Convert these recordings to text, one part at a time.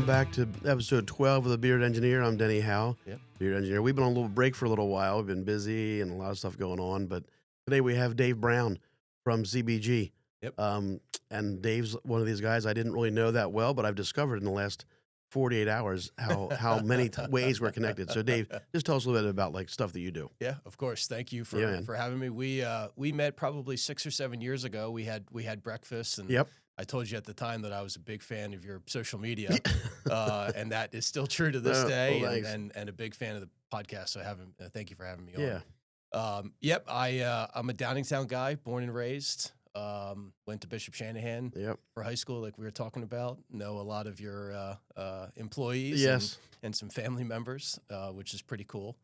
Welcome back to episode 12 of The Beard Engineer. I'm Denny Howe, Yep. Beard Engineer. We've been on a little break for a little while. We've been busy and a lot of stuff going on, but today we have Dave Brown from CBG. Yep. And Dave's one of these guys I didn't really know that well, but I've discovered in the last 48 hours how many ways we're connected. So Dave, just tell us a little bit about like stuff that you do. Yeah, of course. Thank you for Yeah, man. for having me. We met probably 6 or 7 years ago. We had breakfast, and Yep. I told you at the time that I was a big fan of your social media, and that is still true to this Oh, day. well, thanks. And a big fan of the podcast. So thank you for having me Yeah. on. Yep. I'm a Downingtown guy, born and raised. Went to Bishop Shanahan Yep. for high school, like we were talking about. Know a lot of your employees, Yes. and some family members, which is pretty cool.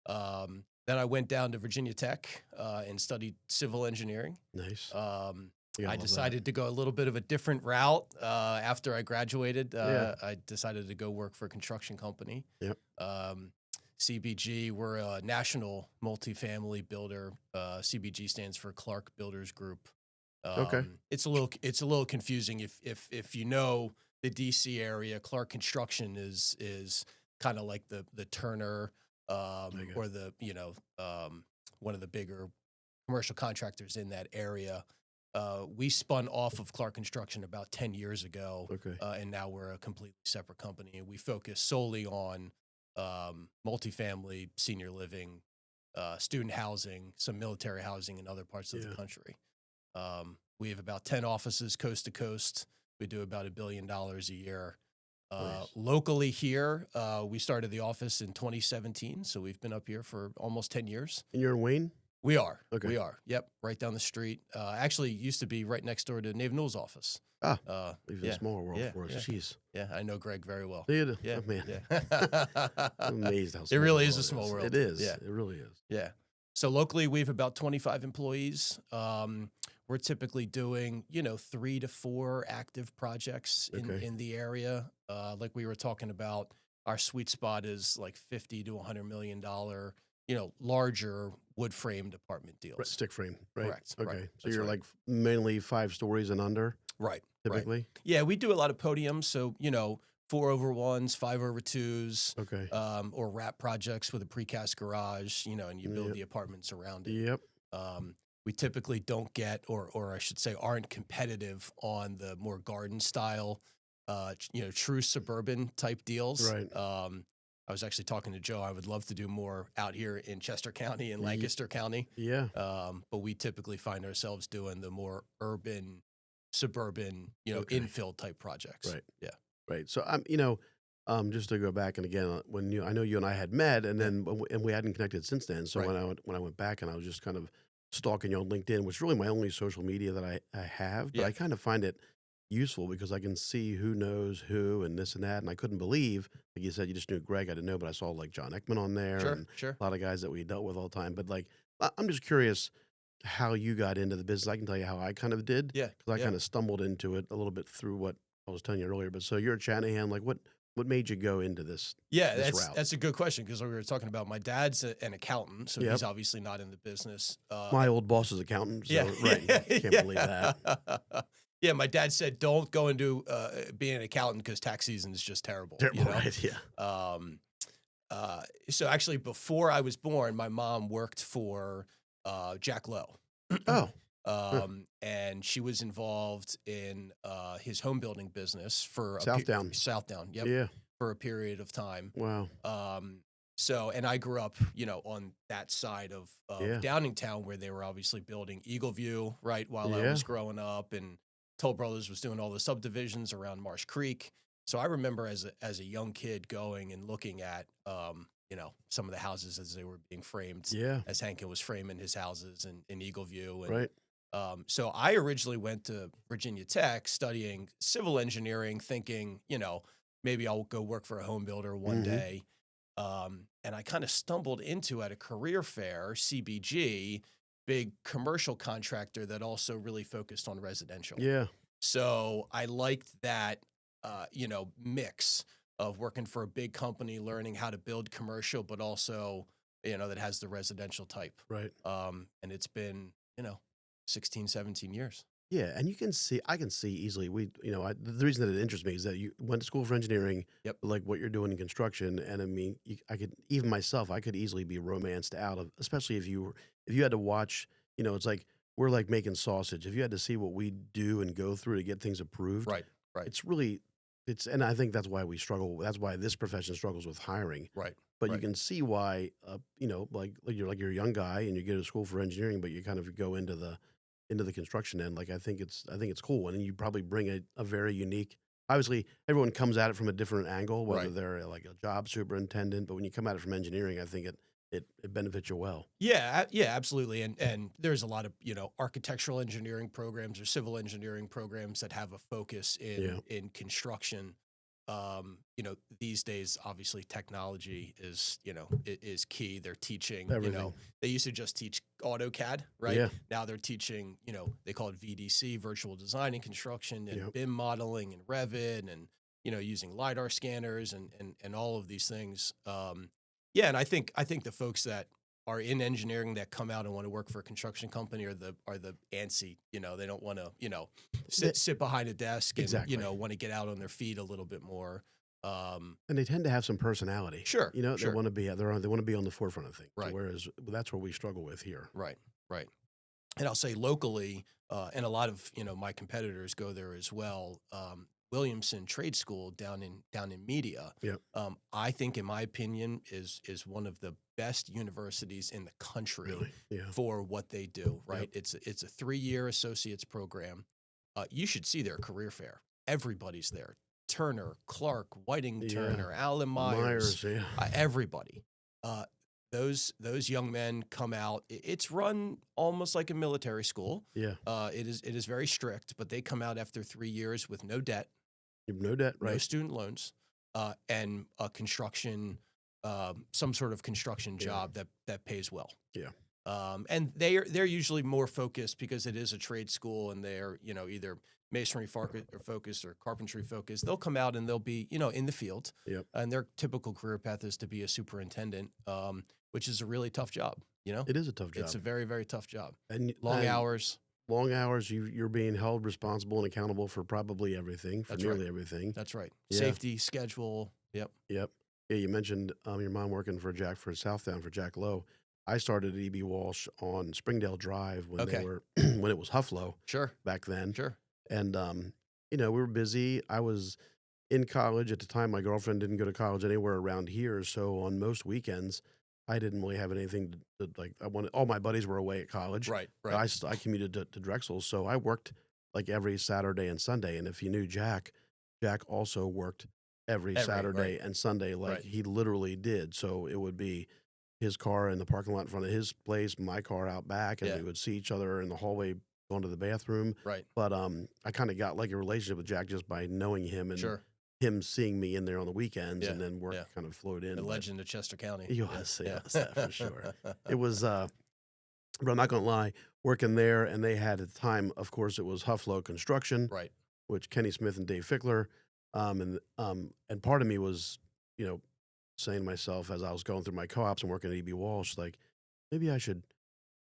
Then I went down to Virginia Tech and studied civil engineering. Nice. I decided to go a little bit of a different route after I graduated. Yeah. I decided to go work for a construction company. Yep. CBG, we're a national multifamily builder. CBG stands for Clark Builders Group. Okay. It's a little confusing if you know the DC area. Clark Construction is kind of like the Turner or the one of the bigger commercial contractors in that area. We spun off of Clark Construction about 10 years ago, Okay. and now we're a completely separate company, and we focus solely on multifamily, senior living, student housing, some military housing in other parts of the country. We have about 10 offices coast to coast. We do about $1 billion a year. Nice. Locally here, we started the office in 2017, so we've been up here for almost 10 years. And you're in Wayne? We are. Okay. We are. Yep. Right down the street. Actually, used to be right next door to Nave Newell's office. Even a smaller world for us. Jeez. Yeah, I know Greg very well. Yeah. Yeah. Oh, man. Yeah. I'm amazed how It small really the is a world small world. It is. Yeah. It really is. Yeah. So locally, we have about 25 employees. We're typically doing, 3 to 4 active projects in the area. Like we were talking about, our sweet spot is like $50 to $100 million, larger wood framed apartment deals. Right, stick frame, right? Correct, Okay. right. So That's you're right. like mainly 5 stories and under, Right. typically? Right. Yeah, we do a lot of podiums. So, 4/1s, 5/2s, Okay. or wrap projects with a precast garage, and you build the apartments around it. Yep. We typically don't get, or I should say, aren't competitive on the more garden style, true suburban type deals. Right. I was actually talking to Joe. I would love to do more out here in Chester County and Lancaster County. Yeah. But we typically find ourselves doing the more urban, suburban, Okay. infill type projects. Right. Yeah. Right. So just to go back and again, I know you and I had met, and then and we hadn't connected since then. So Right. when I went back and I was just kind of stalking you on LinkedIn, which is really my only social media that I have, but Yeah. I kind of find it useful because I can see who knows who and this and that. And I couldn't believe, like you said, you just knew Greg. I didn't know, but I saw like John Ekman on there and Sure. a lot of guys that we dealt with all the time. But like, I'm just curious how you got into the business. I can tell you how I kind of did. Yeah. Because I yeah. kind of stumbled into it a little bit through what I was telling you earlier. But so you're at Shanahan, like what made you go into this? Yeah, this route? that's a good question because we were talking about my dad's an accountant, so Yep. he's obviously not in the business. My old boss is accountant, so right, can't believe that. Yeah, my dad said, "Don't go into being an accountant because tax season is just terrible." Right, yeah. So actually, before I was born, my mom worked for Jack Lowe. Oh, And she was involved in his home building business for Southdown. Southdown, yep, yeah. for a period of time. Wow. And I grew up, on that side of Yeah. Downingtown where they were obviously building Eagle View, right, while I Yeah. was growing up, and Toll Brothers was doing all the subdivisions around Marsh Creek. So I remember as a young kid going and looking at, some of the houses as they were being framed, Yeah. as Hankin was framing his houses in Eagle View. And, Right. So I originally went to Virginia Tech studying civil engineering, thinking, maybe I'll go work for a home builder one day. And I kind of stumbled into at a career fair, CBG, big commercial contractor that also really focused on residential. Yeah. So I liked that, mix of working for a big company, learning how to build commercial, but also, that has the residential type. Right. And it's been, 16, 17 years. Yeah, and you can see I can see easily the reason that it interests me is that you went to school for engineering, Yep. like what you're doing in construction, and I mean, I could even myself, I could easily be romanced out of, especially if you had to watch, it's like we're like making sausage. If you had to see what we do and go through to get things approved, Right. Right. it's really and I think that's why we struggle. That's why this profession struggles with hiring. Right. But you Right. can see why, you're a young guy and you go to school for engineering, but you kind of go into the construction end. Like I think it's cool, and you probably bring a very unique. Obviously, everyone comes at it from a different angle, whether Right. they're like a job superintendent. But when you come at it from engineering, I think it benefits you well. Yeah, yeah, absolutely. And there's a lot of, architectural engineering programs or civil engineering programs that have a focus Yeah, in construction. These days, obviously, technology is key. They're teaching, everything. they used to just teach AutoCAD, right? Yeah, Now they're teaching, they call it VDC, virtual design and construction, and yeah. BIM modeling and Revit, and using lidar scanners and all of these things. Yeah, and I think the folks that are in engineering that come out and want to work for a construction company are the antsy. They don't want to Th- sit behind a desk and exactly. want to get out on their feet a little bit more. And they tend to have some personality. Sure, They sure, want to be they want to be on the forefront of things. right, Whereas that's what we struggle with here. right, right. And I'll say locally, and a lot of my competitors go there as well. Williamson Trade School down in Media, Yeah, I think, in my opinion, is one of the best universities in the country really. Yeah, for what they do. Right, yep. it's a 3-year associates program. You should see their career fair. Everybody's there. Turner, Clark, Whiting Yeah. Turner, Allen Myers, Myers. Yeah, everybody. Uh, those young men come out. It's run almost like a military school. yeah. It is very strict, but they come out after 3 years with no debt, You've no debt, no right? student loans, and a construction, some sort of construction Yeah, job that pays well. yeah, And they're usually more focused because it is a trade school, and they're either masonry focused or carpentry focused. They'll come out and they'll be in the field, yep. and their typical career path is to be a superintendent, which is a really tough job. It is a tough It's job, a very, very tough job. and Long and hours. long hours. You're being held responsible and accountable for probably everything, for That's right. nearly everything. That's right. Yeah. Safety, schedule. Yep. Yep. Yeah, you mentioned your mom working for Southdown for Jack Lowe. I started at EB Walsh on Springdale Drive when they Okay. were when it was Hufflo Sure. back then, Sure. and we were busy. I was in college at the time. My girlfriend didn't go to college anywhere around here, so on most weekends, I didn't really have anything like. I wanted all my buddies were away at college. Right. I commuted to Drexel, so I worked like every Saturday and Sunday. And if you knew Jack, Jack also worked every Saturday right. and Sunday, like Right. he literally did. So it would be his car in the parking lot in front of his place, my car out back, and Yeah. we would see each other in the hallway going to the bathroom. Right. But I kind of got like a relationship with Jack just by knowing him and Sure. him seeing me in there on the weekends, Yeah. and then work Yeah. kind of flowed in. The But legend of Chester County. yes, Yeah. yes, that for sure. It was, but I'm not gonna lie, working there, and they had at the time, of course, it was Hufflo Construction, Right. which Kenny Smith and Dave Fickler, and part of me was, saying to myself as I was going through my co-ops and working at EB Walsh, like maybe I should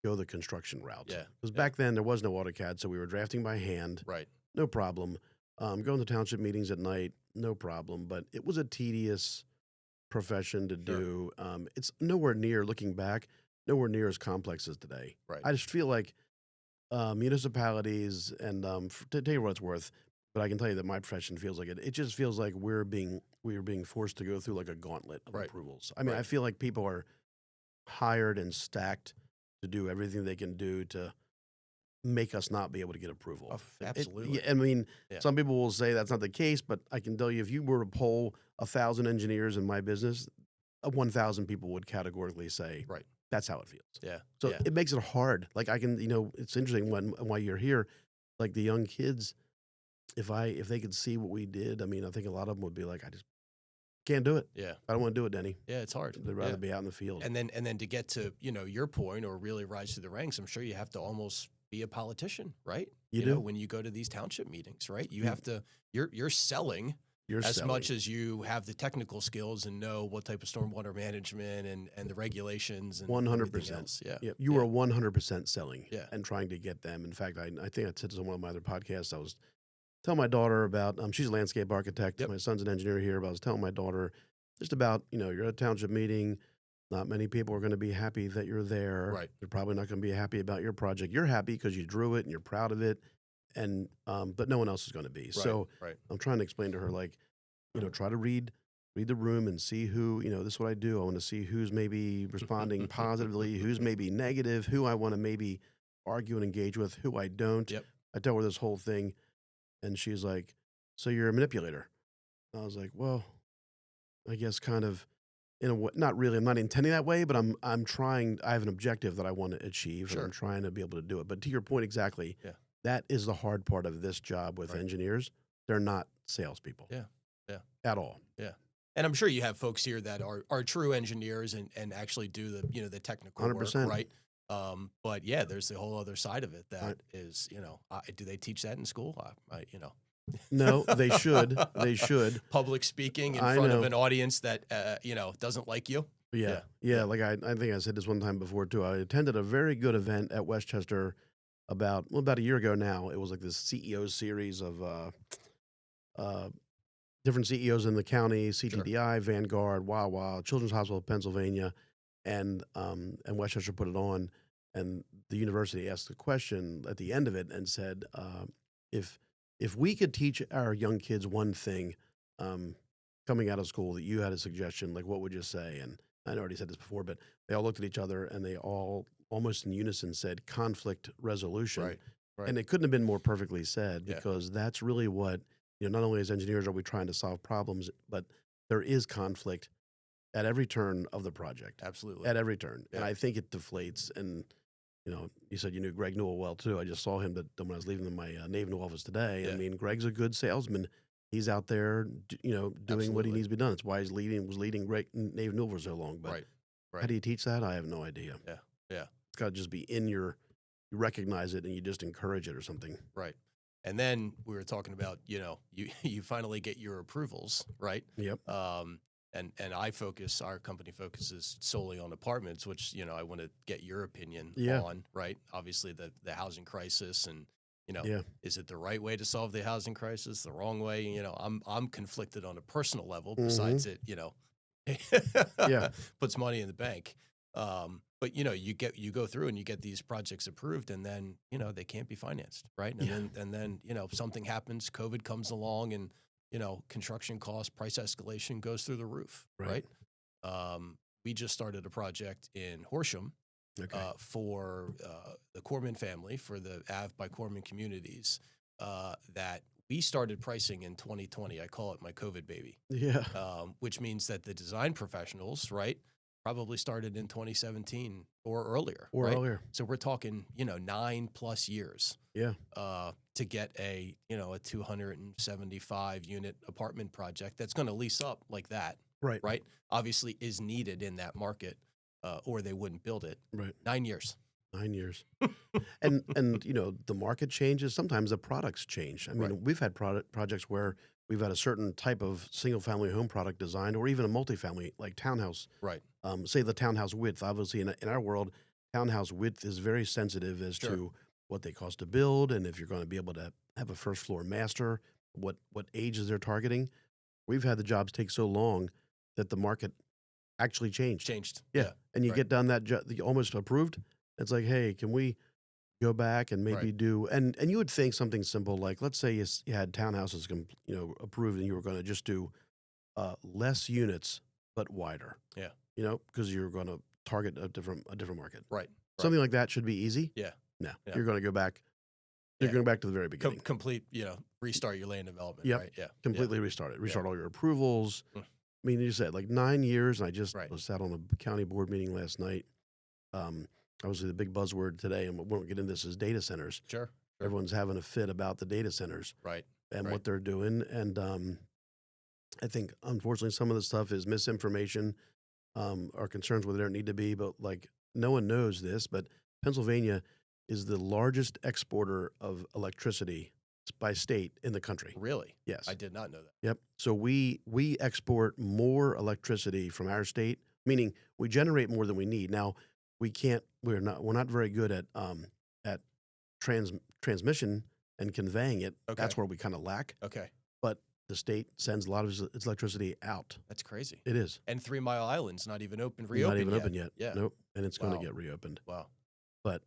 go the construction route. Yeah. Because Yeah. back then there was no AutoCAD, so we were drafting by hand, Right. no problem. Going to township meetings at night, no problem. But it was a tedious profession to Sure. do. It's nowhere near, looking back, nowhere near as complex as today. Right. I just feel like municipalities and to tell you what it's worth, but I can tell you that my profession feels like it. It just feels like we are being forced to go through like a gauntlet of Right. approvals. I mean, I Right. feel like people are hired and stacked to do everything they can do to make us not be able to get approval. Absolutely. Yeah, I mean, Yeah. some people will say that's not the case, but I can tell you if you were to poll 1,000 engineers in my business, 1,000 people would categorically say, Right. that's how it feels. Yeah. So Yeah. it makes it hard. Like I can, it's interesting while you're here, like the young kids, if they could see what we did, I mean, I think a lot of them would be like, I just can't do it. Yeah. I don't want to do it, Denny. Yeah. It's hard. They'd rather Yeah. be out in the field. And then to get to your point or really rise through the ranks, I'm sure you have to almost be a politician, right? You know, do. when you go to these township meetings, right? You You- have to you're selling You're as much selling. as you have the technical skills and know what type of stormwater management and the regulations and everything 100%. else. Yeah. Yeah, you Yeah. are 100% selling Yeah. and trying to get them. In fact, I think I said this on one of my other podcasts. I was telling my daughter about, she's a landscape architect. Yep. My son's an engineer here, but I was telling my daughter just about, you're at a township meeting. Not many people are going to be happy that you're there. Right. They're probably not going to be happy about your project. You're happy because you drew it and you're proud of it, and but no one else is going to be. Right. So Right. I'm trying to explain to her, like, try to read the room and see who, this is what I do. I want to see who's maybe responding positively, who's maybe negative, who I want to maybe argue and engage with, who I don't. Yep. I tell her this whole thing, and she's like, "So you're a manipulator?" I was like, "Well, I guess kind of in a way, not really. I'm not intending that way, but I'm trying. I have an objective that I want to achieve, and I'm Sure. trying to be able to do it." But to your point exactly, Yeah. that is the hard part of this job with Right. engineers. They're not salespeople Yeah. Yeah. at all. Yeah. And I'm sure you have folks here that are true engineers and actually do the, the technical work, 100%. right? But yeah, there's the whole other side of it I, that is, do they teach that in school? no, they should. They should. Public speaking in I front of know. an audience that, doesn't like you. Yeah. Yeah. Like I think I said this one time before too. I attended a very good event at Westchester about a year ago now. It was like this CEO series of uh, different CEOs in the county, Sure. CTDI, Vanguard, Wawa, Children's Hospital of Pennsylvania, and Westchester put it on. And the university asked a question at the end of it and said, if if we could teach our young kids one thing um, coming out of school that you had a suggestion, like what would you say? And I already said this before, but they all looked at each other and they all almost in unison said conflict resolution. Right. Right. And it couldn't have been more perfectly said Yeah. because that's really what, not only as engineers are we trying to solve problems, but there is conflict at every turn of the project, Absolutely. at every turn. And Yeah. I think it deflates. And, you said you knew Greg Newell well too. I just saw him when I was leaving my Naval office today. Yeah. I mean, Greg's a good salesman. He's out there, doing what he Absolutely. needs to be done. That's why was leading Greg Navy Newell for so long. But Right. how Right. do you teach that? I have no idea. Yeah. Yeah. It's got to just be you recognize it and you just encourage it or something. Right. And then we were talking about, you finally get your approvals, right? Yep. And our company focuses solely on apartments, which, I want to get your opinion Yeah. on, right? Obviously the housing crisis and, Yeah. is it the right way to solve the housing crisis, the wrong way? I'm conflicted on a personal level Mhm. besides it, Yeah. puts money in the bank. But you go through and you get these projects approved and then, they can't be financed. Right. And then, something happens, COVID comes along and, construction costs, price escalation goes through the roof. Right. We just started a project in Horsham Okay. for the Corman family, for the Ave by Corman communities, that we started pricing in 2020. I call it my COVID baby, Yeah. which means that the design professionals, right, probably started in 2017 or earlier. Or right? earlier. So we're talking, 9+ years Yeah. to get a 275 unit apartment project that's going to lease up like that, Right. right? Obviously is needed in that market, or they wouldn't build it. Right. 9 years. 9 years. and the market changes. Sometimes the products change. I mean, Right. we've had projects where we've had a certain type of single family home product designed, or even a multifamily like townhouse. Right. Say the townhouse width. Obviously, in our world, townhouse width is very sensitive as Sure. to what they cost to build, and if you're going to be able to have a first floor master, what ages they're targeting. We've had the jobs take so long that the market actually changed. Changed. Yeah, and you Right. get done that almost approved. It's like, hey, can we go back and maybe Right. do and you would think something simple like, let's say you had townhouses approved and you were going to just do less units but wider. Yeah. Because you're going to target a different market. Right. Something like that should be easy. Yeah. No, Yeah. you're going to go back. You're Yeah. going back to the very beginning. Complete, restart your land development. Yep. Right. Yeah. Completely restart it. Restart all your approvals. Mm. I mean, you said like 9 years. And I just Right. was sat on a county board meeting last night. Obviously, the big buzzword today, and we won't get into this, is data centers. Sure. Everyone's having a fit about the data centers Right. and Right. what they're doing. And I think, unfortunately, some of the stuff is misinformation or concerns where they don't need to be. But like, no one knows this, but Pennsylvania is the largest exporter of electricity by state in the country. Really? I Yes. did not know that. Yep. So we export more electricity from our state, meaning we generate more than we need. Now, we're not very good at trans transmission and conveying it. Okay. That's where we kinda lack, Okay. but the state sends a lot of its electricity out. That's crazy. It is. And 3 Mile Island's not even Not reopened even yet. open yet. Yeah. Nope, and it's gonna Wow. get reopened. Wow. But,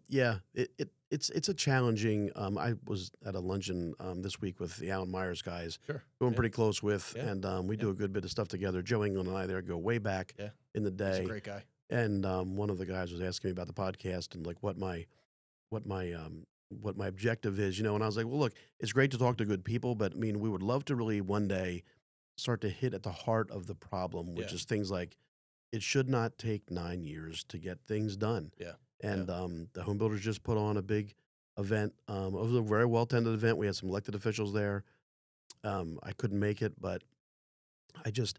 yeah, it's a challenging I was at a luncheon, this week with the Alan Myers guys, Sure. who I'm Yeah. pretty close with, Yeah. and, we Yeah. do a good bit of stuff together. Joe England and I there go way back Yeah. in the He's a day, great guy. and, one of the guys was asking me about the podcast and, like, what my objective is, and I was like, "Well, look, it's great to talk to good people, but, I mean, we would love to really one day start to hit at the heart of the problem, which Yeah. is things like it should not take 9 years to get things done." Yeah. And, Yeah. the home builders just put on a big event. It was a very well-attended event. We had some elected officials there. I couldn't make it, but I just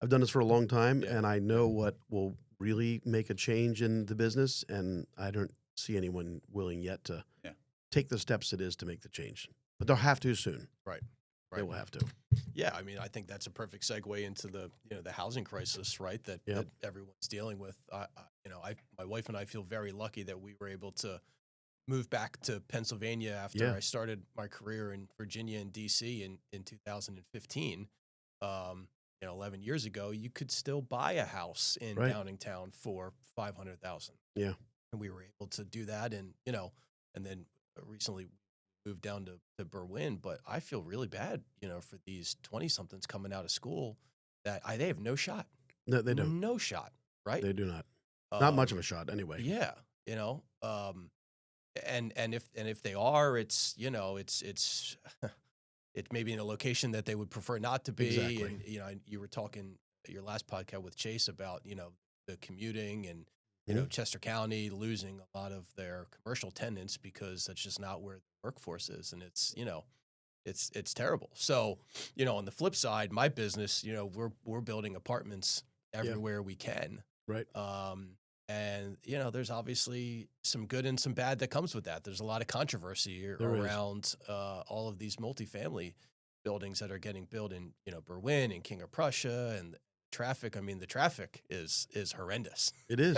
I've done this for a long time, Yeah. and I Yeah. know what will really make a change in the business, and I don't see anyone willing yet to Yeah. take the steps it is to make the change. But they'll have to soon. Right. They Right. will have to. Yeah, I mean, I think that's a perfect segue into the housing crisis, right? That Yep. that everyone's dealing with. My wife and I feel very lucky that we were able to move back to Pennsylvania after Yeah. I started my career in Virginia and DC in 2015. 11 years ago, you could still buy a house in Right. Downingtown for 500,000, Yeah. and we were able to do that. And then recently moved down to Berwyn, but I feel really bad, for these 20 somethings coming out of school that they have no shot, No, they don't. no shot, right? They do not. Not much of Um, a shot anyway. yeah, and if they are, it's it's maybe in a location that they would prefer not to be. Exactly. And you were talking your last podcast with Chase about the commuting and Mhm. Chester County losing a lot of their commercial tenants because that's just not where the workforce is, and it's terrible. So on the flip side, my business, we're building apartments everywhere we can. Right. And there's obviously some good and some bad that comes with that. There's a lot of controversy There is. around all of these multifamily buildings that are getting built in Berwyn and King of Prussia, and the traffic. I mean, the traffic is horrendous. It is.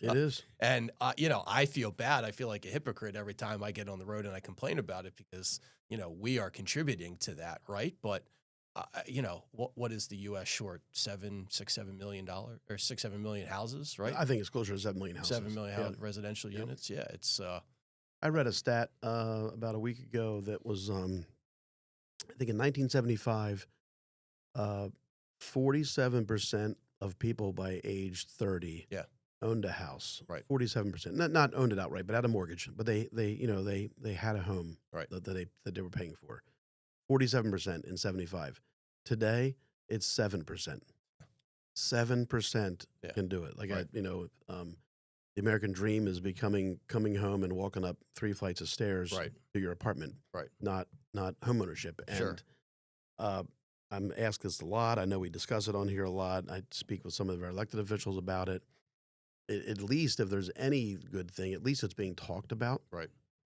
It is. And I feel bad. I feel like a hypocrite every time I get on the road and I complain about it because we are contributing to that, right? But what is the U.S. short? $7 million or 6-7 million houses, right? I think it's closer to 7 million houses. 7 million Yeah. residential Yep. units. Yeah, it's I read a stat about a week ago that was, I think in 1975, 47% of people by age 30 Yeah. owned a house. Right. 47%. Not owned it outright, but had a mortgage. But they had a home Right. that they were paying for. 47% in 75. Today, it's 7%. 7% Yeah. can do it. Like Right. the American dream is coming home and walking up 3 flights of stairs Right. to your apartment, Right. not homeownership. Sure. And I'm asked this a lot. I know we discuss it on here a lot. I speak with some of our elected officials about it. At least if there's any good thing, at least it's being talked about. Right.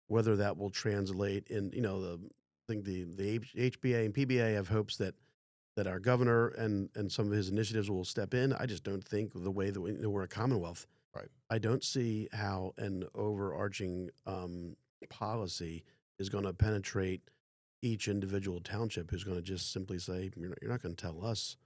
Whether that will translate in, I think the HBA and PBA have hopes that our governor and some of his initiatives will step in. I just don't think the way that we're a Commonwealth. Right. I don't see how an overarching policy is going to penetrate each individual township who's going to just simply say, you're not going to tell us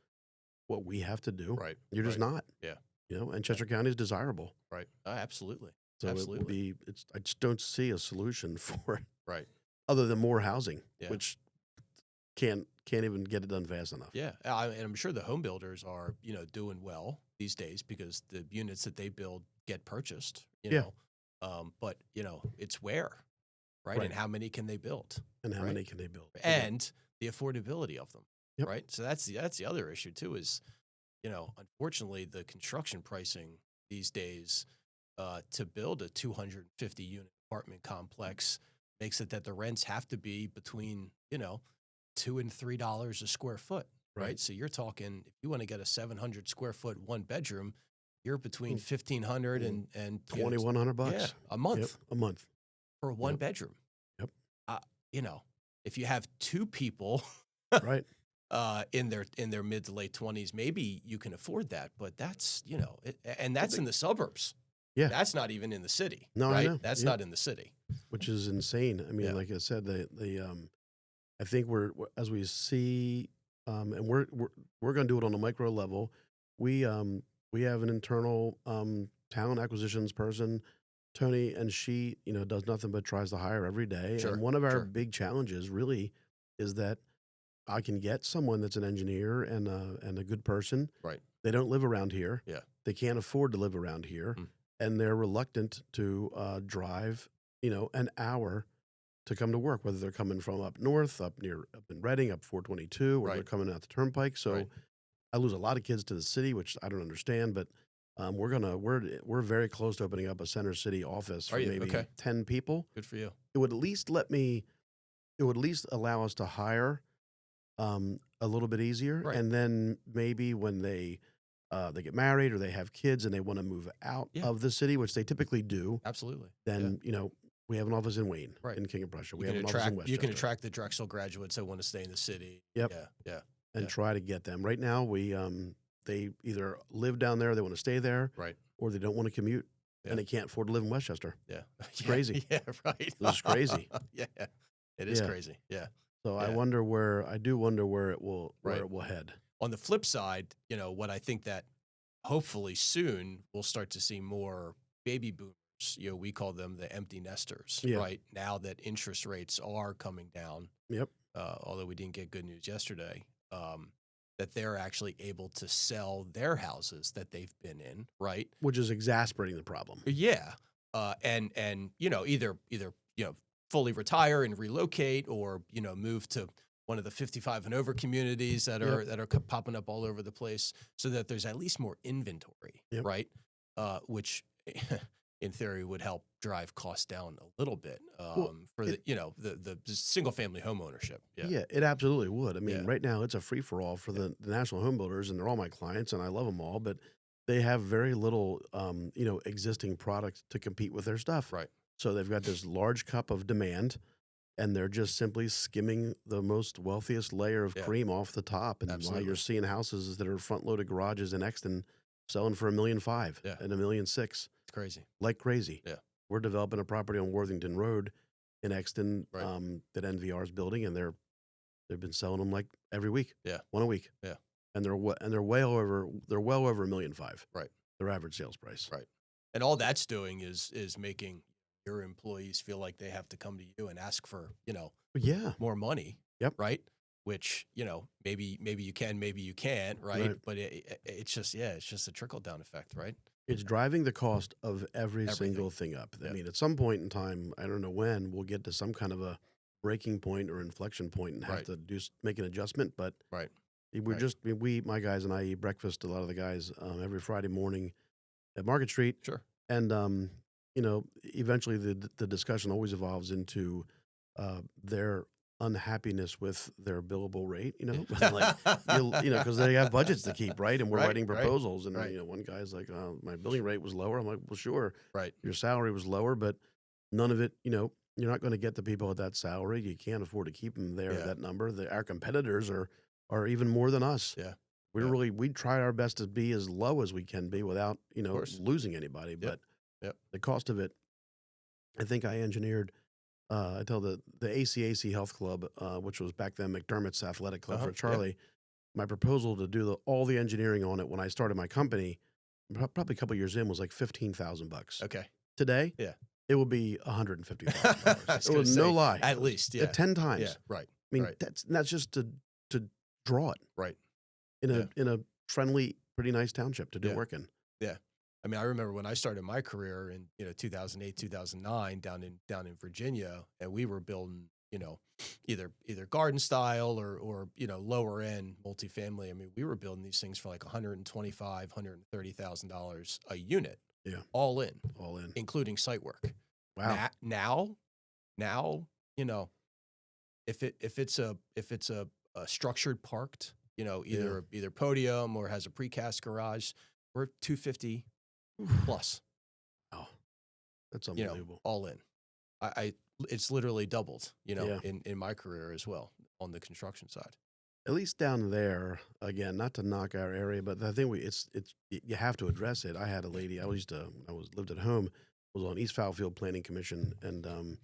what we have to do. Right. You're just Right. not. Yeah. And Chester County is desirable. Right. Absolutely. So Absolutely. I just don't see a solution for it Right. other than more housing, Yeah. which can't even get it done fast enough. Yeah, and I'm sure the home builders are doing well these days because the units that they build get purchased. Yeah. But it's where, right? Right. And how many can they build? And how Right. many can they build? And the affordability of them, Yep. right? So that's the other issue too. Is unfortunately the construction pricing these days to build a 250 unit apartment complex makes it that the rents have to be between $2 and $3 a square foot, right? Right. So you're talking if you want to get a 700 square foot 1 bedroom, you're between Mm. 1,500 and $2,100 bucks. yeah, a month Yep, a month. for a 1 bedroom. Yep. you know, if you have two people Right. in their mid to late 20s, maybe you can afford that. But that's, and Well, that's in the suburbs. yeah. That's not even in the city, No, I right? know. That's Yeah. not in the city. Which is insane. I mean, Yeah, like I said, I think as we see, and we're going to do it on a micro level. We we have an internal talent acquisitions person, Tony, and she does nothing but tries to hire every day. And sure, one of our sure, big challenges really is that I can get someone that's an engineer and a good person. right. They don't live around here. Yeah. They can't afford to live around here, Mm. and they're reluctant to drive an hour to come to work, whether they're coming from up north, up in Reading, up 422, or they're Right, coming out the turnpike. right. So I lose a lot of kids to the city, which I don't understand, but we're very close to opening up a center city office Are for you? maybe Okay. 10 people. Good for you. It would at least it would at least allow us to hire a little bit easier, Right. and then maybe when they get married or they have kids and they want to move out Yeah, of the city, which they typically do, absolutely. Yeah. then we have an office in Wayne, Right. in King of Prussia. You We can have an office in you can Westchester. attract the Drexel graduates that want to stay in the city. Yep, Yeah, yeah, and yeah. try to get them. Right now, they either live down there, they want to stay there, Right. or they don't want to commute, Yeah. and they can't afford to live in Westchester. Yeah. It's Yeah, crazy. yeah, right. This is crazy. Yeah. It is Yeah. crazy. Yeah. So Yeah. I do wonder where Right. it will head. On the flip side, what I think that hopefully soon we'll start to see more baby boomers. We call them the empty nesters, Yeah. right? Now that interest rates are coming down, Yep. although we didn't get good news yesterday, that they're actually able to sell their houses that they've been in, right? Which is exasperating the problem. Yeah, and either fully retire and relocate, or move to one of the 55 and over communities that Yep. are popping up all over the place, so that there's at least more inventory, Yep. right? Which in theory would help drive costs down a little bit Well, for the single family home ownership. Yeah, yeah, it absolutely would. I mean, yeah, right now it's a free for all for the national home builders, and they're all my clients, and I love them all, but they have very little, existing product to compete with their stuff. right. So they've got this large cup of demand, and they're just simply skimming the most wealthiest layer of Yeah, cream off the top. And why you're absolutely. seeing houses that are front loaded garages in Exton selling for $1,500,000 Yeah, and $1,600,000 it's crazy. like crazy. Yeah, We're developing a property on Worthington Road in Exton right. that NVR is building, and they've been selling them like every week, Yeah, one a week, yeah, and they're well over $1,500,000, right. their average sales price. Right. And all that's doing is making your employees feel like they have to come to you and ask for, Yeah. more money. Yep. Right. Which, maybe you can, maybe you can't. Right. Right. But it's just a trickle down effect. Right. It's driving the cost of every single Everything. thing up. I Yeah. mean, at some point in time, I don't know when, we'll get to some kind of a breaking point or inflection point and have Right. to make an adjustment. But Right. we're Right. just my guys and I eat breakfast. A lot of the guys every Friday morning at Market Street, Sure. and eventually the discussion always evolves into their unhappiness with their billable rate. Like because they have budgets to keep, right? And we're Right, writing right, proposals, and right. one guy's like, "Oh, my billing rate was lower." I'm like, "Well, sure, Right. your salary was lower, but none of it, you're not going to get the people at that salary. You can't afford to keep them there at Yeah. that number. Our competitors are even more than us. Yeah. We Yeah. we try our best to be as low as we can be without Of course. losing anybody. Yep. But Yep. the cost of it, I think I engineered. I tell the ACAC Health Club, which was back then McDermott's athletic club for Yeah. Charlie. My proposal to do all the engineering on it when I started my company, probably a couple years in, was like $15,000. Okay. Today, Yeah. it would be $150,000. I was It gonna was no say, lie. at least. Yeah. 10 times. Yeah. Right. I mean, Right. that's just to draw it Right. in Yeah. a friendly, pretty nice township to do Yeah. work in. Yeah. I mean, I remember when I started my career in 2008, 2009 down in Virginia, and we were building either garden style or lower end multifamily. I mean, we were building these things for like $125,000, $130,000 a unit, Yeah, all in, all in. including site work. Wow. Now, if it's a structured parked, either podium or has a precast garage, we're 250 plus, Wow. That's you know, unbelievable. all in. I it's literally doubled, Yeah. in my career as well on the construction side. At least down there, again, not to knock our area, but I think you have to address it. I had a lady, I was lived at home, was on East Fowlfield Planning Commission, and,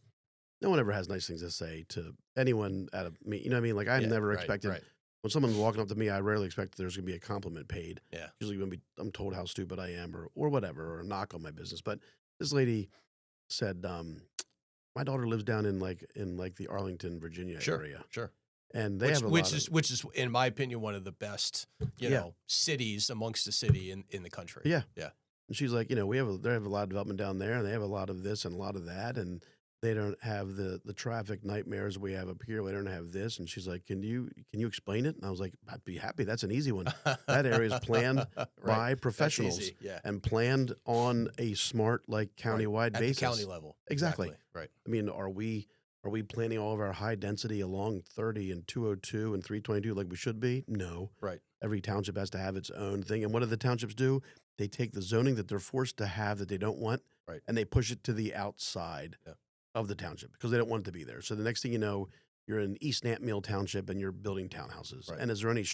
no one ever has nice things to say to anyone out of me, you know what I mean? Like, I've Yeah, never right, expected right. when someone's walking up to me, I rarely expect there's gonna be a compliment paid. Yeah. Usually gonna be I'm told how stupid I am or whatever, or a knock on my business, but this lady said, "My daughter lives down in the Arlington, Virginia Sure, area, sure. and they Which have a lot of." which is in my opinion one of the best, Yeah, cities amongst the city in the country. yeah. Yeah. And she's like, they have a lot of development down there, and they have a lot of this and a lot of that, and they don't have the traffic nightmares we have up here. We don't have this. And she's like, can you explain it? And I was like, I'd be happy. That's an easy one. That area is planned Right. by That's professionals easy. Yeah. and planned on a smart, like Right. countywide At the county basis. level. Exactly. Exactly. Right. I mean, are we planning all of our high density along 30 and 202 and 322 like we should be? No. Right. Every township has to have its own thing. And what do the townships do? They take the zoning that they're forced to have that they don't want, Right. and they push it to the outside Yeah. of the township because they don't want it to be there. So the next thing you know, you're in East Nantmeal Township and you're building townhouses. Right. And is there any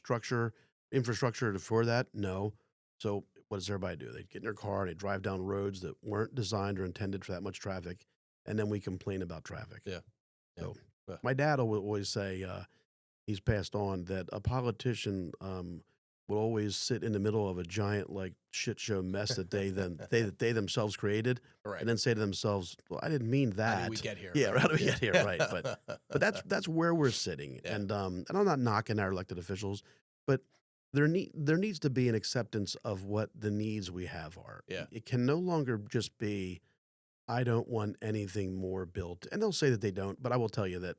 infrastructure for that? No. So what does everybody do? They get in their car, they drive down roads that weren't designed or intended for that much traffic, and then we complain about traffic. Yeah. Yeah. So Yeah. my dad will always say, he's passed on, that a politician will always sit in the middle of a giant like shit show mess that they themselves created, Right. and then say to themselves, "Well, I didn't mean that. How did we get here? Yeah, Right. how did we Yeah. get here? Right." But that's where we're sitting, Yeah. and I'm not knocking our elected officials, but there needs to be an acceptance of what the needs we have are. Yeah. It can no longer just be, I don't want anything more built, and they'll say that they don't, but I will tell you that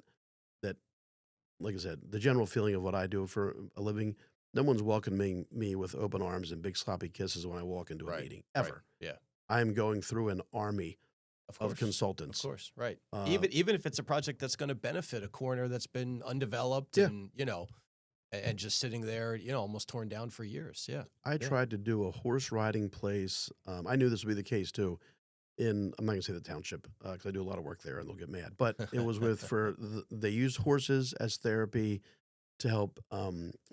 like I said, the general feeling of what I do for a living, no one's welcoming me with open arms and big sloppy kisses when I walk into a Right. meeting, Right. ever. Yeah. I am going through an army Of of course. Of consultants. course. Right. Uh, Even if it's a project that's going to benefit a corner that's been undeveloped Yeah. and, and just sitting there, almost torn down for years. Yeah. I Yeah. tried to do a horse riding place. I knew this would be the case too. I'm not gonna say the township because I do a lot of work there and they'll get mad. But it was they use horses as therapy to help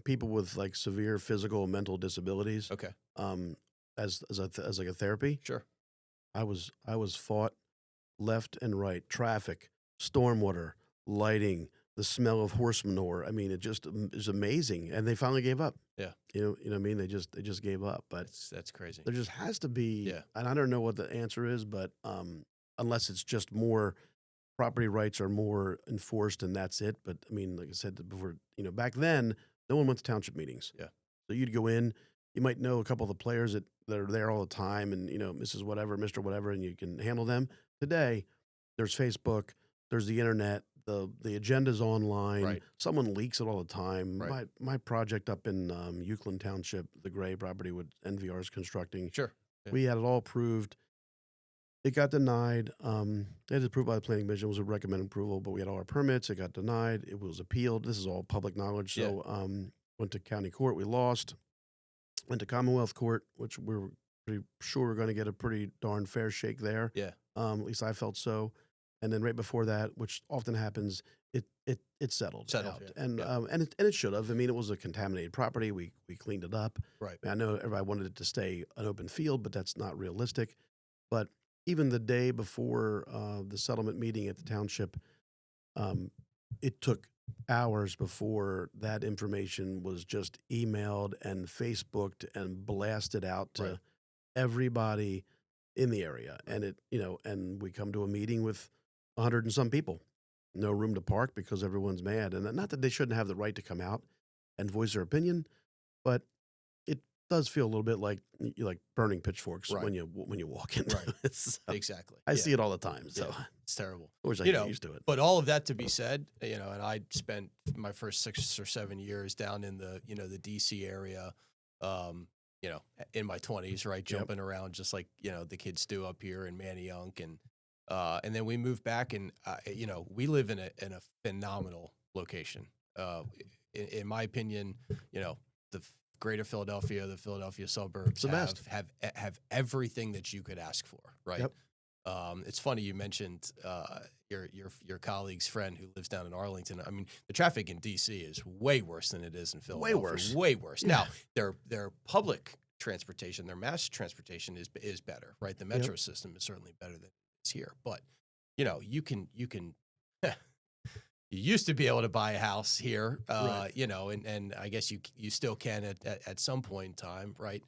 people with like severe physical and mental disabilities Okay. um, as like a therapy. Sure. I was fought left and right, traffic, stormwater, lighting, the smell of horse manure. I mean, it just is amazing. And they finally gave up. Yeah. You know what I mean? They just gave up. But That's crazy. there just has to be, Yeah. and I don't know what the answer is, but unless it's just more property rights are more enforced and that's it. But I mean, like I said before, back then, no one went to township meetings. Yeah. So you'd go in, you might know a couple of the players that are there all the time and, Mrs. Whatever, Mr. Whatever, and you can handle them. Today, there's Facebook, there's the internet, the agenda's online. Right. Someone leaks it all the time. Right. My project up in Euclid Township, the Gray property with NVR is constructing, Sure. Yeah. we had it all approved. It got denied. It was approved by the planning commission. It was a recommended approval, but we had all our permits. It got denied. It was appealed. This is all public knowledge. So went to county court. We lost. Went to Commonwealth Court, which we were pretty sure we're going to get a pretty darn fair shake there. Yeah. At least I felt so. And then right before that, which often happens, it settled out. Yeah. And Yeah. and it should have. I mean, it was a contaminated property. We cleaned it up. Right. I know everybody wanted it to stay an open field, but that's not realistic. But even the day before the settlement meeting at the township, it took hours before that information was just emailed and Facebooked and blasted out to Right. everybody in the area. And and we come to a meeting with 100 and some people, no room to park because everyone's mad. And not that they shouldn't have the right to come out and voice their opinion, but it does feel a little bit like you like burning pitchforks Right. when you walk into Right. it. So Exactly. I Yeah. see it all the time. So Yeah. It's terrible. I wish I You could know, get used to it. But all of that to be said, and I spent my first 6 or 7 years down in the, the DC area, in my 20s, right? Jumping around just like, the kids do up here in Manayunk. And then we moved back and, we live in a phenomenal location. In my opinion, the greater Philadelphia, the Philadelphia suburbs the best. have everything that you could ask for, right? Yep. It's funny you mentioned your colleague's friend who lives down in Arlington. I mean, the traffic in DC is way worse than it is in Way Philadelphia. worse. Way worse. Yeah. Now, their public transportation, their mass transportation is better, right? The Yep. metro system is certainly better than it is here. But you can you used to be able to buy a house here, Right. and I guess you still can at some point in time, right?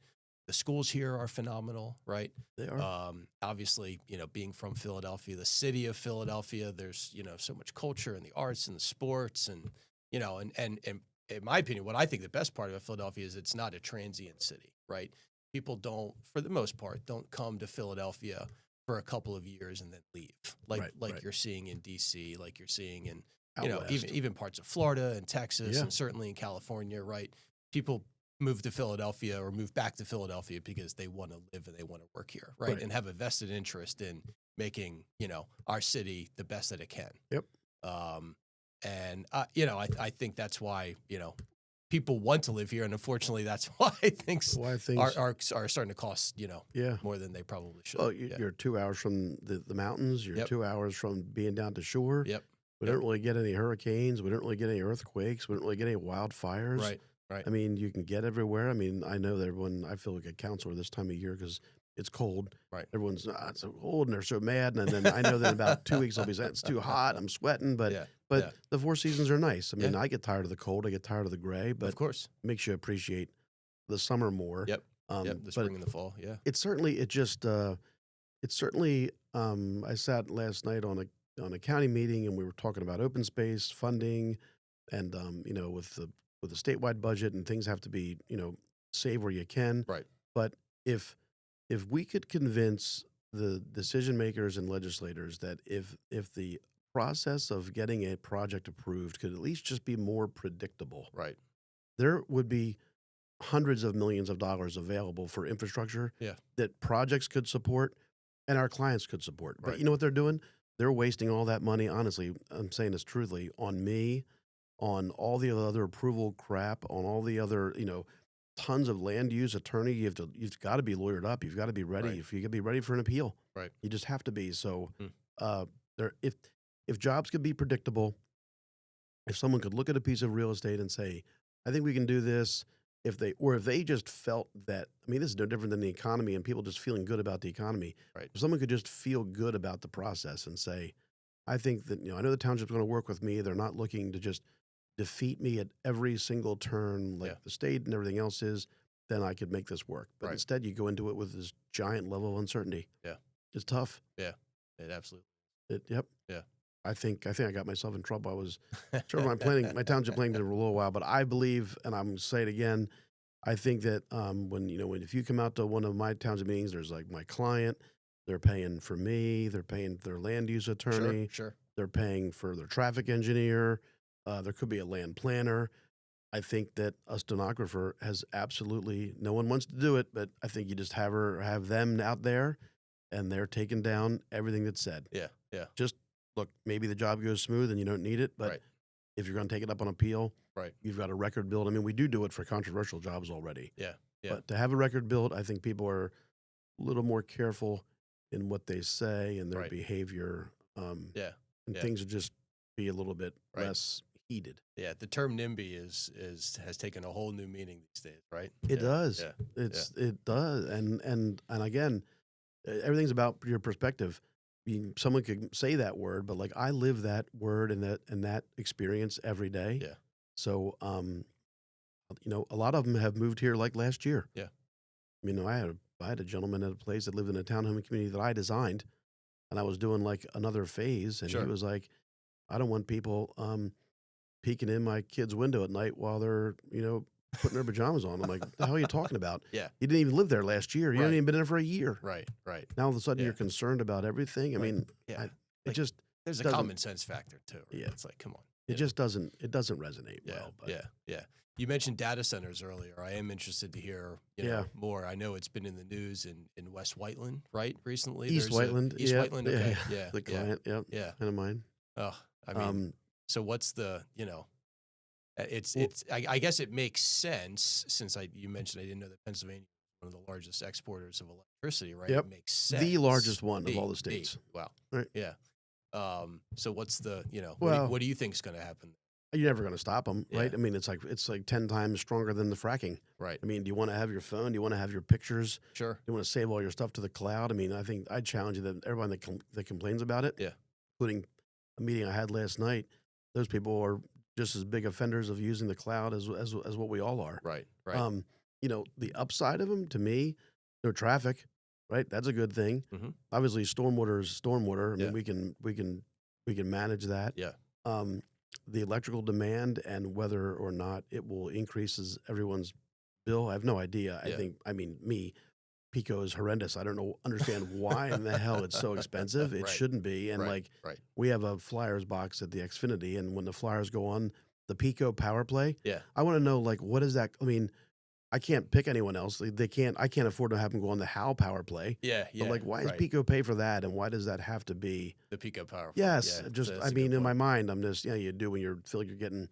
The schools here are phenomenal, right? They are. Obviously, being from Philadelphia, the city of Philadelphia, there's so much culture and the arts and the sports, and and in my opinion, what I think the best part about Philadelphia is it's not a transient city, right? People don't, for the most part, don't come to Philadelphia for a couple of years and then leave, like Right. like Right. you're seeing in DC, like you're seeing in Out even west. even parts of Florida and Texas Yeah. and certainly in California, right? People move to Philadelphia or move back to Philadelphia because they want to live and they want to work here, right? Right. And have a vested interest in making, our city the best that it can. Yep. Um, and I think that's why, people want to live here, and unfortunately, that's why things Why are things? are starting to cost, Yeah. more than they probably should. Well, Yeah. you're 2 hours from the mountains. You're Yep. 2 hours from being down to shore. Yep. We Yep. don't really get any hurricanes. We don't really get any earthquakes. We don't really get any wildfires. Right. Right. I mean, you can get everywhere. I mean, I know that everyone, I feel like a counselor this time of year because it's cold. Right. Everyone's, it's so cold and they're so mad. And then I know that in about 2 weeks I'll be saying it's too hot. I'm sweating. But Yeah. but Yeah. the 4 seasons are nice. I mean, Yeah. I get tired of the cold. I get tired of the gray, Of but course. it makes you appreciate the summer more. Yep. Yep. The But spring and the fall. Yeah. it's certainly, it's certainly, I sat last night on a county meeting and we were talking about open space funding and, with the statewide budget and things have to be, save where you can. Right. But if we could convince the decision makers and legislators that if the process of getting a project approved could at least just be more predictable, Right. there would be hundreds of millions of dollars available for infrastructure Yeah. that projects could support and our clients could support. But Right. you know what they're doing? They're wasting all that money, honestly, I'm saying this truthfully, on me, on all the other approval crap, on all the other, tons of land use attorney. You've got to be lawyered up. You've got to be ready. Right. If you can be ready for an appeal, Right. you just have to be. So, Mm. there, if jobs could be predictable, if someone could look at a piece of real estate and say, I think we can do this, if they just felt that, I mean, this is no different than the economy and people just feeling good about the economy. Right. If someone could just feel good about the process and say, I think that, I know the township's going to work with me. They're not looking to just defeat me at every single turn like Yeah. the state and everything else is, then I could make this work. But Right. instead you go into it with this giant level of uncertainty. Yeah. It's tough. Yeah. It absolutely. Yep. Yeah. I think I got myself in trouble. I was sure my township planning for a little while, but I believe, and I'm gonna say it again, I think that when if you come out to one of my township meetings, there's like my client, they're paying for me, they're paying for their land use attorney, Sure. they're paying for their traffic engineer, there could be a land planner. I think that a stenographer has absolutely no one wants to do it, but I think you just have them out there, and they're taking down everything that's said. Yeah. Yeah. Just look, maybe the job goes smooth and you don't need it, but Right. if you're going to take it up on appeal, Right. you've got a record build. I mean, we do it for controversial jobs already, Yeah. Yeah. but to have a record build, I think people are a little more careful in what they say and their Right. behavior, Yeah. and Yeah. things would just be a little bit Right. less heated. Yeah. The term NIMBY has taken a whole new meaning these days, right? It Yeah. does. Yeah. It does. And again, everything's about your perspective. Someone could say that word, but like I live that word and that experience every day. Yeah. So, a lot of them have moved here like last year. Yeah. I had a gentleman at a place that lived in a townhome community that I designed, and I was doing like another phase, and Sure. he was like, I don't want people peeking in my kid's window at night while they're, putting their pajamas on. I'm like, what the hell are you talking about? Yeah. You didn't even live there last year. You Right. hadn't even been there for a year. Right. Right. Now all of a sudden Yeah. you're concerned about everything. I Right. mean, Yeah. it Like, just There's a doesn't- common sense factor too. Right? Yeah. It's like, come on. it just doesn't resonate Yeah. well. But Yeah. Yeah. You mentioned data centers earlier. I am interested to hear, Yeah. more. I know it's been in the news in West Whiteland, right? Recently, East There's Whiteland, East yeah, Whiteland. yeah, Okay. yeah. Yeah. The Yeah. client, yep, Yeah. kind of mine. Oh, I mean, Um, so what's the, it's Well- it's I guess it makes sense since you mentioned I didn't know that Pennsylvania was one of the largest exporters of electricity, right? Yep. It makes The sense. largest one of all the states. Wow. Right. Yeah. So what's the, Well, what do you think is going to happen? you're never going to stop them, Yeah. right? I mean, it's like 10 times stronger than the fracking. Right. I mean, do you want to have your phone? Do you want to have your pictures? Sure. Do you want to save all your stuff to the cloud? I mean, I think I challenge you that everyone that complains about it, Yeah. including a meeting I had last night, those people are just as big offenders of using the cloud as what we all are. Right. Right. The upside of them to me, no traffic, right? That's a good thing. Hmm. Obviously, stormwater is stormwater. I mean, Yeah. we can manage that. Yeah. Um, the electrical demand and whether or not it will increases everyone's bill, I have no idea. Yeah. I mean, Pico is horrendous. I don't understand why in the hell it's so expensive. It Right. shouldn't be. And Right. Right. we have a flyers box at the Xfinity, and when the flyers go on the Pico power play, Yeah. I want to know what is that? I mean, I can't pick anyone else. They can't. I can't afford to have them go on the How power play. Yeah. But Yeah. why does Right. Pico pay for that, and why does that have to be? The Pico Power. Yes, Yeah. just That's I a mean, good in my point. mind, I'm just you do when you feel like you're getting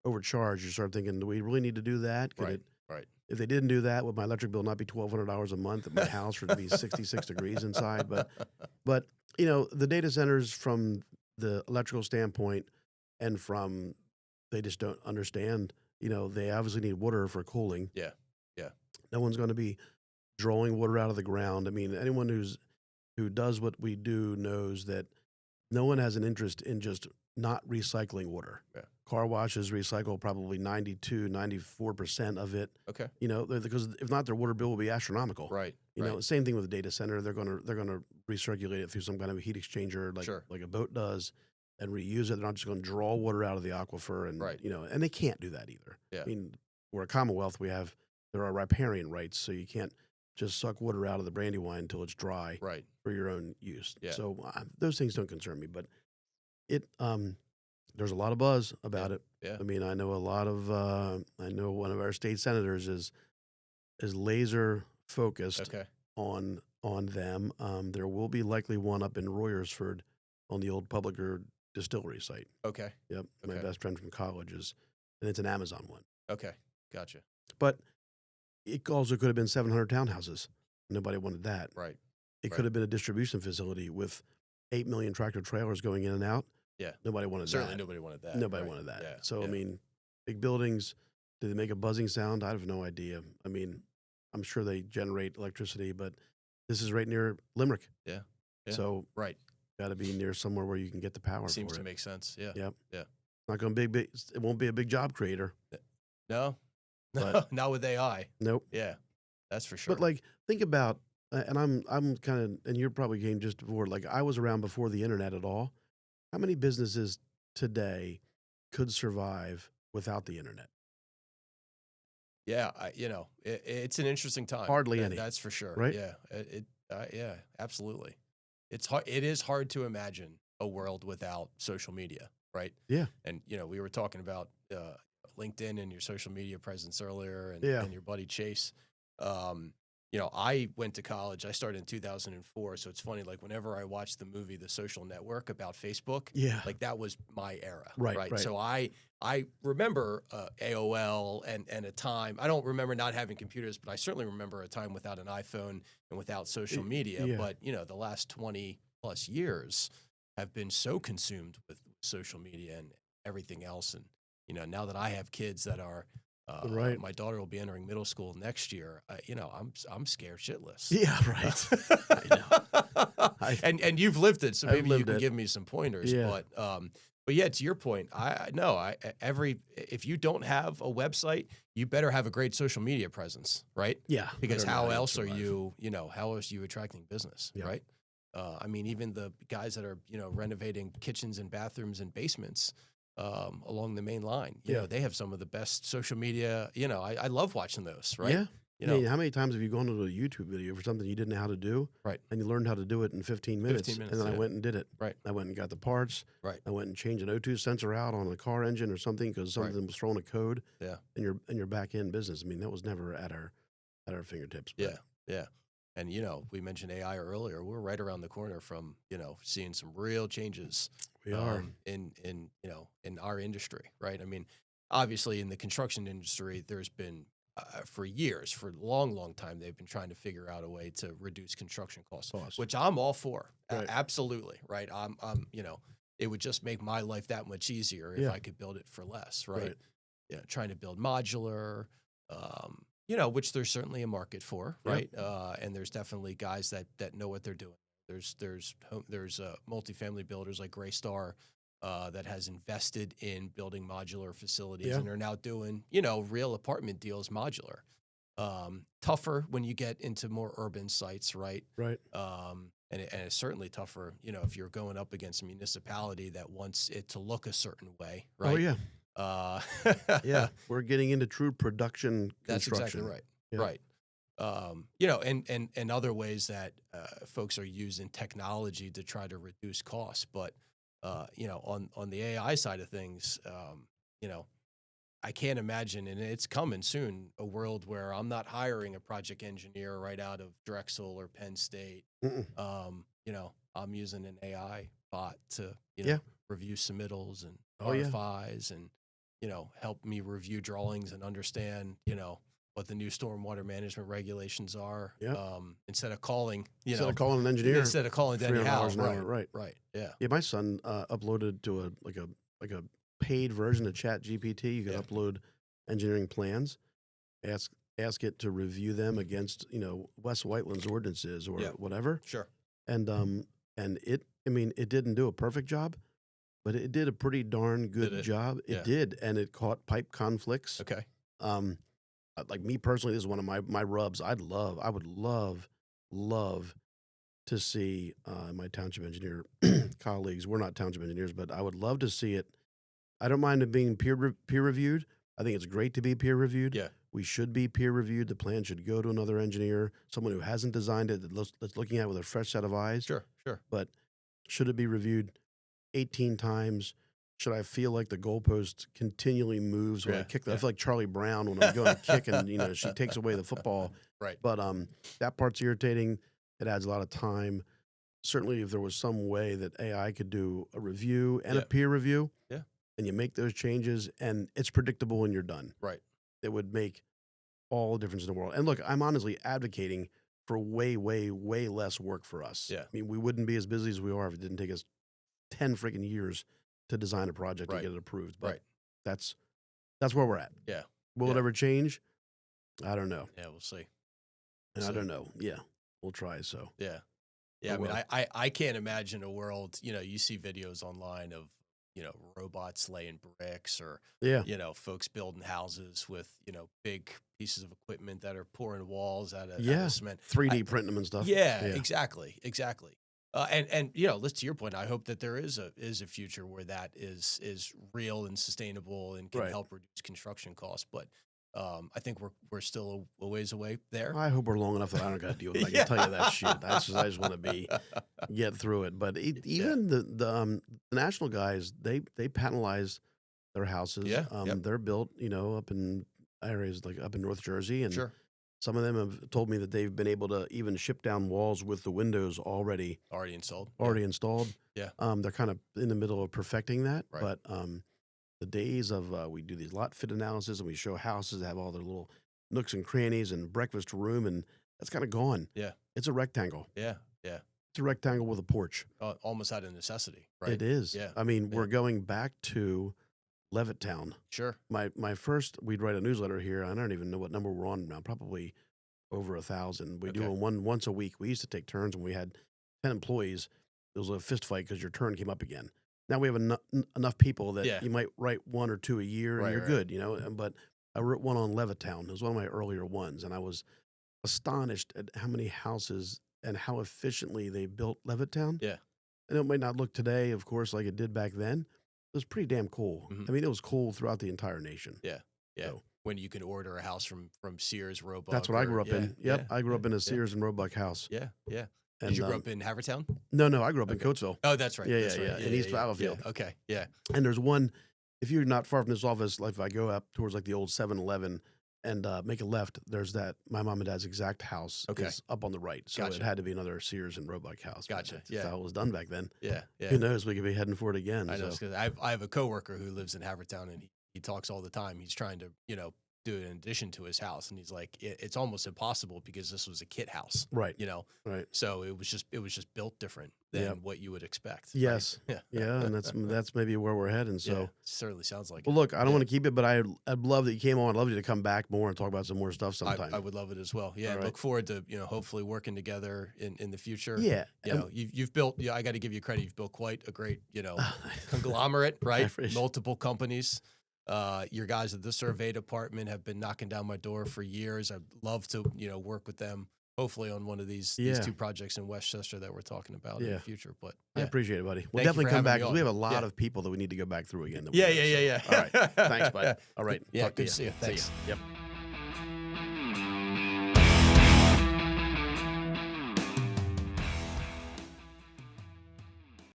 overcharged. You start thinking, do we really need to do that? Could Right. it? Right. If they didn't do that, would my electric bill not be $1,200 a month at my house for it to be 66 degrees inside? But the data centers from the electrical standpoint and from they just don't understand. They obviously need water for cooling. Yeah. Yeah. No one's going to be drawing water out of the ground. I mean, anyone who does what we do knows that no one has an interest in just not recycling water. Yeah. Car washes recycle probably 92, 94% of it. Okay. Because if not, their water bill will be astronomical. Right. Same thing with the data center. They're gonna recirculate it through some kind of a heat exchanger, Sure. like a boat does, and reuse it. They're not just going to draw water out of the aquifer, and Right. and they can't do that either. Yeah. I mean, we're a Commonwealth. There are riparian rights, so you can't just suck water out of the Brandywine until it's dry Right. for your own use. Yeah. So those things don't concern me, but there's a lot of buzz about it. Yeah. I mean, I know I know one of our state senators is laser focused Okay. on them. There will be likely one up in Royersford on the old Publicker distillery site. Okay. Yep, my Okay. best friend from college and it's an Amazon one. Okay. Gotcha. But it also could have been 700 townhouses. Nobody wanted that. Right. It Right. could have been a distribution facility with 8 million tractor trailers going in and out. Yeah. Nobody wanted Certainly that. nobody wanted that. Nobody Right. wanted that. Yeah. So, yeah. I mean, big buildings, do they make a buzzing sound? I have no idea. I mean, I'm sure they generate electricity, but this is right near Limerick. Yeah. Yeah. So, Right. got to be near somewhere where you can get the power Seems for to it. make sense. Yeah. Yep. Yeah. Not going to be it won't be a big job creator. No. But- Not with AI. Nope. Yeah. That's for sure. But think about, and I'm kind of, and you're probably came just before. I was around before the internet at all. How many businesses today could survive without the internet? Yeah. It's an interesting time. Hardly any. That's for sure. Right? Yeah. Yeah. Absolutely. It's hard. It is hard to imagine a world without social media. Right. Yeah. And we were talking about LinkedIn and your social media presence earlier, and, Yeah. and your buddy Chase. I went to college. I started in 2004, so it's funny. Whenever I watch the movie The Social Network about Facebook, Yeah. that was my era. Right. So I remember AOL and a time. I don't remember not having computers, but I certainly remember a time without an iPhone and without social media. yeah. But the last 20 plus years have been so consumed with social media and everything else. And now that I have kids that are Right. my daughter will be entering middle school next year. I'm scared shitless. Yeah, right. I know. And you've lived it, so I've maybe you lived can it. give me some pointers. Yeah. But yeah, to your point, if you don't have a website, you better have a great social media presence, right? Yeah. Because I don't know how you'll else are survive. how else are you attracting business, Yeah. right? Even the guys that are renovating kitchens and bathrooms and basements along the main line, they have some of the best social media. I love watching those, right? Yeah. I mean, how many times have you gone to a YouTube video for something you didn't know how to do? Right. And you learned how to do it in 15 minutes. 15 minutes, And then I yeah. went and did it. Right. I went and got the parts. Right. I went and changed an O2 sensor out on a car engine or something because something was throwing a code. Yeah. And your back end business. I mean, that was never at our fingertips. But Yeah. And, we mentioned AI earlier. We're right around the corner from, seeing some real changes we are. in our industry, right? I mean, obviously in the construction industry, there's been for years, for a long, long time, they've been trying to figure out a way to reduce construction costs, Cost. which I'm all for. Right. Absolutely, right? It would just make my life that much easier if Yeah. I could build it for less, right? Right. Trying to build modular, which there's certainly a market for, Yep. right? And there's definitely guys that know what they're doing. There's multifamily builders like Greystar that has invested in building modular facilities, Yeah. and are now doing real apartment deals modular. Tougher when you get into more urban sites, right? Right. And it's certainly tougher, if you're going up against a municipality that wants it to look a certain way, Oh, right? yeah. Uh, Yeah. We're getting into true production that's exactly construction. right. Yeah. Right. And other ways that folks are using technology to try to reduce costs. But, on the AI side of things, I can't imagine, and it's coming soon, a world where I'm not hiring a project engineer right out of Drexel or Penn State. Mm-mm. I'm using an AI bot to, Yeah. review submittals and Oh, yeah. RFIs and, help me review drawings and understand, what the new stormwater management regulations are. Yeah. Instead of calling, Instead of calling an engineer, instead of calling Denny $300 Howe. an hour. Right. Right. Right. Yeah. Yeah. My son uploaded to a paid version of Chat GPT. You can Yeah. upload engineering plans, ask it to review them against West Whiteland's ordinances or Yeah. whatever, Sure. and it didn't do a perfect job, but it did a pretty darn Did good it? job. It Yeah. did, and it caught pipe conflicts. Okay. Um, like me personally, this is one of my rubs. I would love to see my township engineer colleagues. We're not township engineers, but I would love to see it. I don't mind it being peer reviewed. I think it's great to be peer reviewed. Yeah. We should be peer reviewed. The plan should go to another engineer, someone who hasn't designed it, that's looking at it with a fresh set of eyes. Sure. Sure. But should it be reviewed 18 times? Should I feel like the goalpost continually moves when I Yeah, kick? I yeah. feel like Charlie Brown when I'm going to kick and she takes away the football. Right. But that part's irritating. It adds a lot of time. Certainly, if there was some way that AI could do a review and Yeah. a peer review, Yeah. and you make those changes, and it's predictable when you're done, Right. it would make all the difference in the world. And look, I'm honestly advocating for way, way, way less work for us. Yeah. I mean, we wouldn't be as busy as we are if it didn't take us 10 freaking years to design a project Right. and get it approved. But Right. that's where we're at. Yeah. Will it Yeah. ever change? I don't know. Yeah. We'll see. And I So- don't know. Yeah, we'll try. So Yeah. Yeah. I It mean, will. I can't imagine a world, you see videos online of, robots laying bricks or, yeah, folks building houses with, big pieces of equipment that are pouring walls out of Yeah. cement. 3D printing them and stuff. Yeah, exactly. Exactly. And let's to your point, I hope that there is a future where that is real and sustainable and can Right. help reduce construction costs. But I think we're still a ways away there. I hope we're long enough that I don't got to deal with it. I Yeah. can tell you that shit. I just want to get through it. But even the national guys, they panelize their houses. Yeah, yep. They're built, up in areas like up in North Jersey, and Sure. some of them have told me that they've been able to even ship down walls with the windows already Already installed. installed. Yeah. They're kind of in the middle of perfecting that. Right. But the days of we do these lot fit analysis and we show houses that have all their little nooks and crannies and breakfast room, and that's kind of gone. Yeah. It's a rectangle. Yeah. Yeah. It's a rectangle with a porch. Almost out of necessity, right? It is. Yeah. I mean, Yeah. we're going back to Levittown. Sure. My first, we'd write a newsletter here. I don't even know what number we're on now. Probably over 1,000. We do Okay. one once a week. We used to take turns when we had 10 employees. It was a fist fight because your turn came up again. Now we have enough people that Yeah. you might write 1 or 2 a year and Right, you're right. good, But I wrote one on Levittown. It was one of my earlier ones, and I was astonished at how many houses and how efficiently they built Levittown. Yeah. And it might not look today, of course, like it did back then. It was pretty damn cool. Mhm. I mean, it was cool throughout the entire nation. Yeah. Yeah. So- When you can order a house from Sears, Roebuck. That's what I grew up yeah, in. Yep, yeah, I grew up in a yeah, Sears and Roebuck house. Yeah. Yeah. And, Did you grow up in Havertown? No, I grew up in Okay. Coatesville. Oh, that's right. Yeah, that's yeah, right. yeah, in East Battlefield. Yeah. Okay. Yeah. And there's one, if you're not far from this office, like if I go up towards like the old 7-Eleven and make a left, there's that, my mom and dad's exact house Okay. is up on the right. So Gotcha. it had to be another Sears and Roebuck house. but Gotcha, that's yeah. how it was done back then. Yeah. Yeah. Who knows? We could be heading for it again. I know. So. 'Cause I have a coworker who lives in Havertown, and he talks all the time. He's trying to, do it in addition to his house. And he's like, it's almost impossible because this was a kit house, Right. you know? Right. So it was just built different than Yep. what you would expect. Right? Yes. Yeah, and that's maybe where we're heading. Yeah, So, certainly sounds like well, it. look, I don't Yeah. want to keep it, but I'd love that you came on. I'd love you to come back more and talk about some more stuff I sometime. would love it as well. Yeah, All right. look forward to hopefully working together in the future. Yeah. You know, you've built. Yeah, I got to give you credit. You've built quite a great And conglomerate, right? appreciate- Multiple companies. Your guys at the survey department have been knocking down my door for years. I'd love to work with them. Hopefully on one of these Yeah. two projects in Westchester that we're talking about in Yeah. the future. But I yeah. appreciate it, buddy. Thank We'll you definitely for come having back me because on. we have a lot Yeah. of people that we need to go back through again. that we Yeah, know, yeah, so. yeah, yeah. All right. Thanks, bud. All right. Yeah, Talk to good to see you. Thanks. Yep.